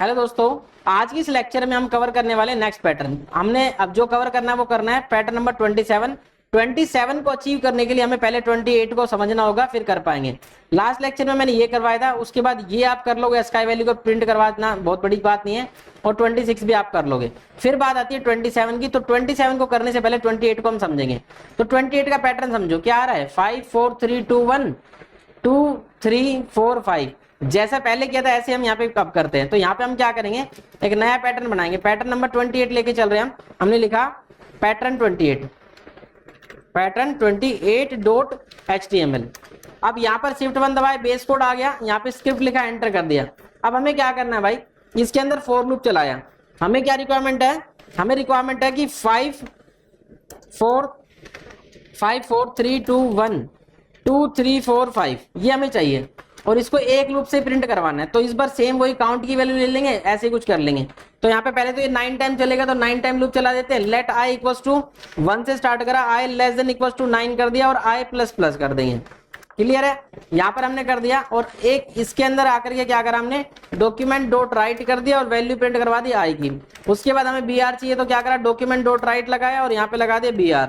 Hello दोस्तों, आज की इस लेक्चर में हम कवर करने वाले नेक्स्ट पैटर्न। हमने अब जो कवर करना है वो करना है पैटर्न नंबर 27। 27 को अचीव करने के लिए हमें पहले 28 को समझना होगा, फिर कर पाएंगे। लास्ट लेक्चर में मैंने ये करवाया था, उसके बाद ये आप कर लोगे, स्काई वैल्यू को प्रिंट करवाना बहुत बड़ी बात नहीं है, और 26 भी आप कर लोगे। फिर बात आती है 27 की, तो 27 को करने से पहले 28 को हम समझेंगे। तो 28 का पैटर्न समझो, क्या आ रहा है 5 4 3 2 1 2 3 4 5। जैसा पहले किया था ऐसे हम यहाँ पे अब करते हैं। तो यहाँ पे हम क्या करेंगे, एक नया पैटर्न बनाएंगे। पैटर्न नंबर 28 लेके चल रहे हैं हम। हमने लिखा पैटर्न 28, पैटर्न 28.html। अब यहाँ पर शिफ्ट 1 दबाए, बेस कोड आ गया, यहाँ पे स्क्रिप्ट लिखा, एंटर कर दिया। अब हमें क्या करना है भाई, इसके अंदर फॉर लूप चलाया। हमें क्या रिक्वायरमेंट है, हमें रिक्वायरमेंट है कि 5 4 3 2 1 2 3 4 5 ये हमें चाहिए, और इसको एक लूप से प्रिंट करवाना है। तो इस बार सेम वही काउंट की वैल्यू ले लेंगे, ऐसे कुछ कर लेंगे। तो यहाँ पे पहले तो ये 9 टाइम चलेगा, तो 9 टाइम लूप चला देते हैं। लेट i इक्वल टू 1 से स्टार्ट करा, i less than equal to 9 कर दिया, और i प्लस प्लस कर देंगे। क्लियर है, यहाँ पर हमने कर दिया। और एक इसके अंदर आकर के क्या करा हमने, डॉक्यूमेंट डॉट राइट कर दिया और वैल्यू प्रिंट करवा दी i की। उसके बाद हमें br चाहिए, तो क्या करा, डॉक्यूमेंट डॉट राइट लगाया और यहाँ पे लगा दिया br।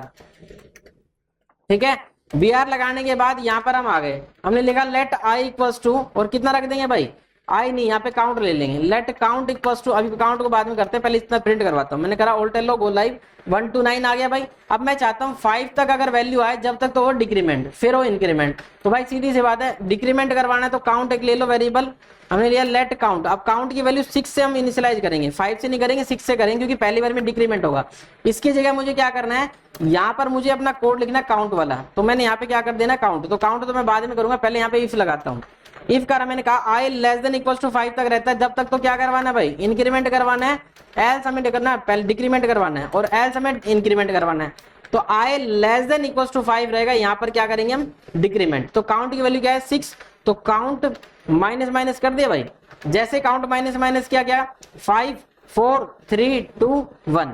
ठीक है, br लगाने के बाद यहाँ पर हम आ गए, हमने लिखा लेट i इक्वल्स टू, और कितना रख देंगे भाई, i नहीं, यहाँ पे काउंट ले लेंगे। लेट काउंट इक्वल्स टू, अभी काउंट को बाद में करते हैं, पहले इतना प्रिंट करवाता हूँ। मैंने करा alt low go live, 1 to 9 आ गया भाई। अब मैं चाहता हूँ 5 तक अगर वैल्यू आए, जब तक तो वो डिक्रीमेंट, फिर वो इंक्रीमेंट। तो भाई सीधी सी बात है, डिक्रीमेंट करवाना है तो काउंट एक ले लो वेरिएबल, हमने लिया लेट काउंट। अब काउंट की वैल्यू 6 से हम इनिशियलाइज करेंगे, 5 से नहीं करेंगे, 6 से करेंगे, क्योंकि पहली बार में डिक्रीमेंट होगा। इसकी जगह मुझे क्या करना है, यहाँ पर मुझे अपना कोड लिखना है काउंट वाला। तो मैंने यहाँ पे क्या कर देना काउंट, तो काउंट तो मैं बाद में करूंगा, पहले यहाँ पे इफ लगाता हूँ। इफ करा, मैंने कहा i less than equal to 5 तक रहता है, जब तक तो क्या करवाना है भाई, इंक्रीमेंट करवाना है। एल्स हमें करना है, पहले डिक्रीमेंट करवाना है, और एल्स हमें इंक्रीमेंट करवाना है। तो i less than equal to 5 रहेगा, यहाँ पर क्या करेंगे हम, डिक्रीमेंट। तो काउंट की वैल्यू क्या है 6, तो काउंट माइनस माइनस कर दिया भाई। जैसे काउंट माइनस माइनस किया गया, 5 4 3 2 1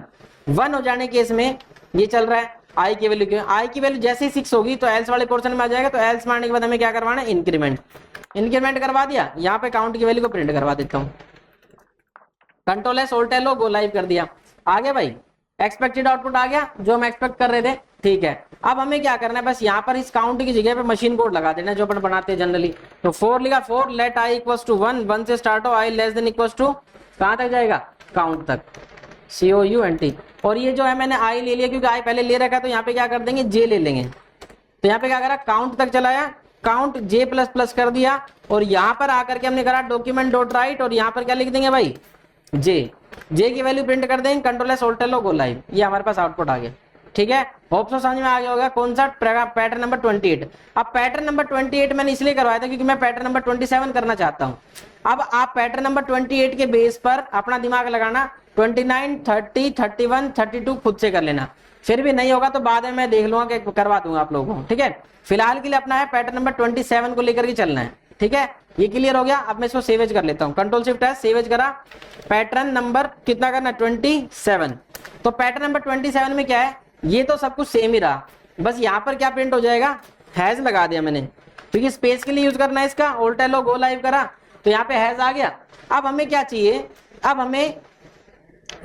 1 हो जाने केस में ये चल रहा है i की वैल्यू, क्यों i की वैल्यू जैसे ही 6 होगी तो एल्स वाले पोर्शन में आ जाएगा। तो एल्स मारने के बाद हमें क्या करवाना है, इंक्रीमेंट। इंक्रीमेंट करवा दिया, यहाँ पे काउंट की वैल्यू को प्रिंट करवा देता हूँ। कंट्रोल एस ऑल्ट एल गो लाइव कर दिया, आ गया भाई, एक्सपेक्टेड आउटपुट आ गया जो हम एक्सपेक्ट कर रहे थे। ठीक है, अब हमें क्या करना है, बस यहाँ पर इस काउंट की जगह पे मशीन कोड लगा देना जो अपन बनाते हैं जनरली। तो 4 लिखा, 4 लेट i इक्वल्स टू 1 1 से स्टार्ट हो, i less than equals to कहाँ तक जाएगा, काउंट तक, COUNT। और ये जो है मैंने i ले लिया, क्योंकि i पहले ले रखा है, तो यहाँ पे क्या कर देंगे, j ले लेंगे। तो यहाँ पे क्या करा, काउंट तक चलाया, काउंट j प्लस प्लस कर दिया, और यहाँ पर आकर के हमने करा डॉक्यूमेंट डॉट राइट, और यहाँ पर क्या लिख देंगे भाई, j की वैल्यू प्रिंट कर देंगे। कंट्रोल एस ऑल्ट लो गो लाइव, ये हमारे पास आउटपुट आ गया। ठीक है, होप सो समझ में आ गया होगा कौन सा पैटर्न नंबर 28। अब पैटर्न नंबर 28 मैंने इसलिए करवाया था क्योंकि मैं पैटर्न नंबर 27 करना चाहता हूं। अब आप पैटर्न नंबर 28 के बेस पर अपना दिमाग लगाना, 29 30 31 32 खुद से कर लेना। फिर भी नहीं होगा तो बाद में मैं देख लूंगा कि करवा दूंगा आप लोगों को। ठीक है, फिलहाल के लिए अपना है पैटर्न नंबर 27 को लेकर के चलना है। ठीक है, ये क्लियर हो गया। अब मैं इसको सेवेज कर लेता हूँ, कंट्रोल शिफ्ट है, सेवेज करा। पैटर्न नंबर कितना करना, 27। तो पैटर्न नंबर 27 में क्या है, ये तो सब कुछ सेम ही रहा, बस यहाँ पर क्या प्रिंट हो जाएगा, हैज लगा दिया मैंने, क्योंकि स्पेस के लिए यूज करना है इसका। ऑल्ट एल गो लाइव करा, तो यहाँ पे हैज आ गया। अब हमें क्या चाहिए, अब हमें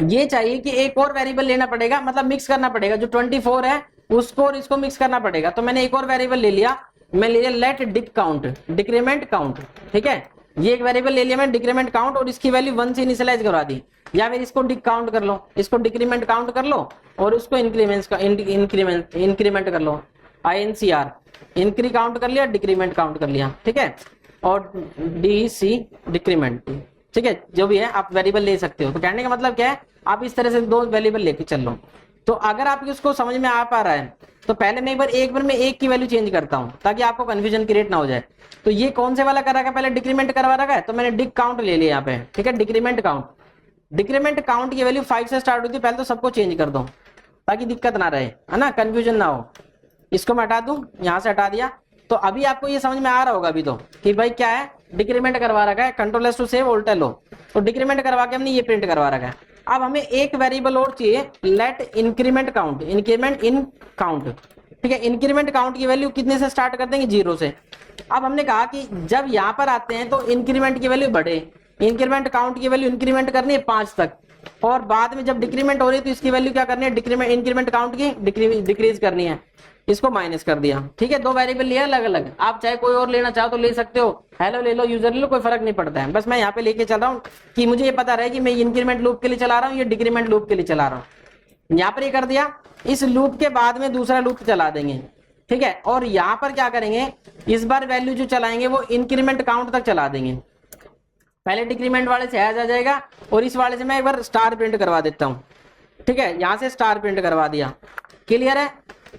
ये चाहिए कि एक और वेरिएबल लेना पड़ेगा, मतलब मिक्स करना पड़ेगा। जो 24 है उसको और इसको मिक्स करना पड़ेगा। तो मैंने एक और वेरिएबल ले लिया, मैं ले लिया let dec count, decrement count. ठीक है, ये एक वेरिएबल ले लिया मैंने, डिक्रीमेंट काउंट, और इसकी वैल्यू 1 से इनिशियलाइज करवा दी। या फिर इसको डिक काउंट कर लो, इसको डिक्रीमेंट काउंट कर लो, और उसको इंक्रीमेंट कर लो, INCR, इंक्री काउंट कर लिया, डिक्रीमेंट काउंट कर लिया। ठीक है, और DC डिक्रीमेंट। ठीक है, जो भी है आप वेरिएबल ले सकते हो। तो कहने का मतलब क्या है, आप इस तरह से 2 वेरिएबल लेके चल लो। तो अगर आपको इसको समझ में आ पा रहा है, तो पहले मैं एक बार में एक की वैल्यू चेंज करता हूं, ताकि आपको कंफ्यूजन क्रिएट ना हो जाए। तो ये कौन से वाला कर रखा है, पहले डिक्रीमेंट करवा रखा है, तो मैंने डिक काउंट ले लिया यहाँ पे। ठीक है, डिक्रीमेंट काउंट, डिक्रीमेंट काउंट की वैल्यू 5 से स्टार्ट होती है। पहले तो सबको चेंज कर दो ताकि दिक्कत ना रहे, है ना, कंफ्यूजन ना हो। इसको मैं हटा दूं, यहां से हटा दिया। तो अभी आपको ये समझ में आ रहा होगा अभी तो कि भाई क्या है, डिक्रीमेंट करवा रखा है, control S to save alt लो, तो डिक्रीमेंट करवा के हमने ये प्रिंट करवा रखा है। अब हमें एक वेरिएबल और चाहिए, let increment count, increment in count. ठीक है, इंक्रीमेंट काउंट की वैल्यू कितने से स्टार्ट कर देंगे, 0 से। अब हमने कहा कि जब यहाँ पर आते हैं तो इंक्रीमेंट की वैल्यू बढ़े, इंक्रीमेंट काउंट की वैल्यू इंक्रीमेंट करनी है 5 तक, और बाद में जब डिक्रीमेंट हो रही है तो इसकी वैल्यू क्या करनी है, डिक्रीमेंट इंक्रीमेंट काउंट की डिक्रीज करनी है, इसको माइनस कर दिया। ठीक है, दो वेरिएबल लिया अलग अलग, आप चाहे कोई और लेना चाहो तो ले सकते हो, हेलो ले लो, यूजर ले लो, कोई फर्क नहीं पड़ता है। बस मैं यहाँ पे लेके चल रहा हूँ कि मुझे ये पता रहे कि मैं इंक्रीमेंट लूप के लिए चला रहा हूँ, ये डिक्रीमेंट लूप के लिए चला रहा हूँ। यहाँ पर ये कर दिया, इस लूप के बाद में दूसरा लूप चला देंगे। ठीक है, और यहाँ पर क्या करेंगे, इस बार वैल्यू जो चलाएंगे वो इंक्रीमेंट काउंट तक चला देंगे। पहले डिक्रीमेंट वाले से हैज आ जाएगा, और इस वाले से मैं एक बार स्टार प्रिंट करवा देता हूँ। ठीक है, यहाँ से स्टार प्रिंट करवा दिया। क्लियर है,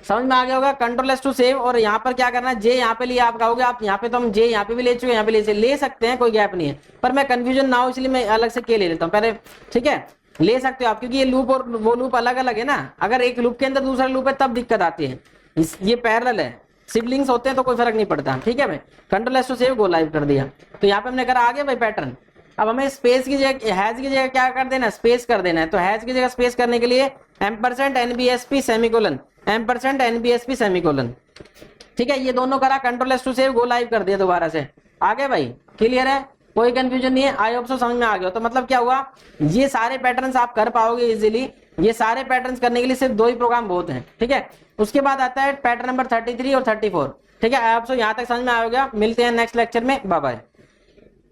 समझ में आ गया होगा। कंट्रोल एस टू सेव, और यहाँ पर क्या करना है, जे यहाँ पे लिया, आप कहोगे आप यहाँ पे, तो हम जे यहाँ पे भी ले चुके, यहाँ पे ले सकते हैं, कोई गैप नहीं है, पर मैं कंफ्यूजन ना हो इसलिए मैं अलग से के ले लेता हूँ पहले। ठीक है, ले सकते हो आप, क्योंकि ये लूप और वो लूप अलग अलग है ना, अगर एक लूप के अंदर दूसरा लूप है तब दिक्कत आती है, ये पैरेलल है, सिबलिंग्स होते हैं तो कोई फर्क नहीं पड़ता। ठीक है भाई, control S to save, go live कर दिया। तो यहाँ पे हमने करा, आ गया भाई पैटर्न। अब हमें स्पेस की जगह, हैज की जगह क्या कर देना, स्पेस कर देना है। तो हैज की जगह स्पेस करने के लिए ampersand NBSP semicolon, ampersand NBSP semicolon. ठीक है, ये दोनों करा, control S to save, go live कर दिया दोबारा से। आगे भाई, क्लियर है, कोई कंफ्यूजन नहीं है, आई होप सो समझ में आ गया। तो मतलब क्या हुआ, ये सारे पैटर्न्स आप कर पाओगे इजीली। ये सारे पैटर्न्स करने के लिए सिर्फ 2 ही प्रोग्राम बहुत हैं। ठीक है, उसके बाद आता है पैटर्न नंबर 33 और 34। ठीक है, आप सो यहाँ तक समझ में आ गया। मिलते हैं नेक्स्ट लेक्चर में, बाय बाय।